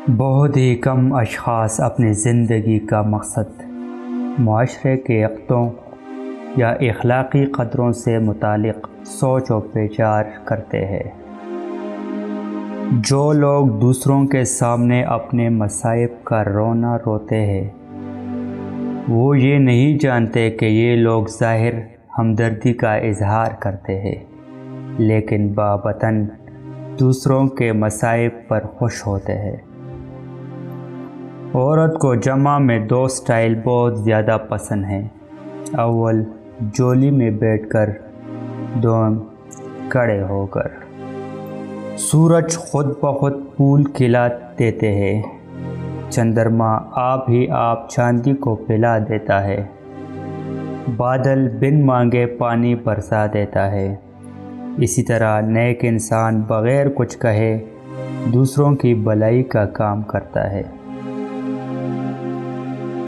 بہت ہی کم اشخاص اپنی زندگی کا مقصد معاشرے کے عقدوں یا اخلاقی قدروں سے متعلق سوچ و وچار کرتے ہیں۔ جو لوگ دوسروں کے سامنے اپنے مصائب کا رونا روتے ہیں، وہ یہ نہیں جانتے کہ یہ لوگ ظاہر ہمدردی کا اظہار کرتے ہیں، لیکن باطن دوسروں کے مصائب پر خوش ہوتے ہیں۔ عورت کو جمع میں دو سٹائل بہت زیادہ پسند ہیں، اول جولی میں بیٹھ کر، دوم کھڑے ہو کر۔ سورج خود بخود پھول کھلا دیتے ہیں، چندرما آپ ہی آپ چاندی کو پلا دیتا ہے، بادل بن مانگے پانی برسا دیتا ہے۔ اسی طرح نیک انسان بغیر کچھ کہے دوسروں کی بھلائی کا کام کرتا ہے۔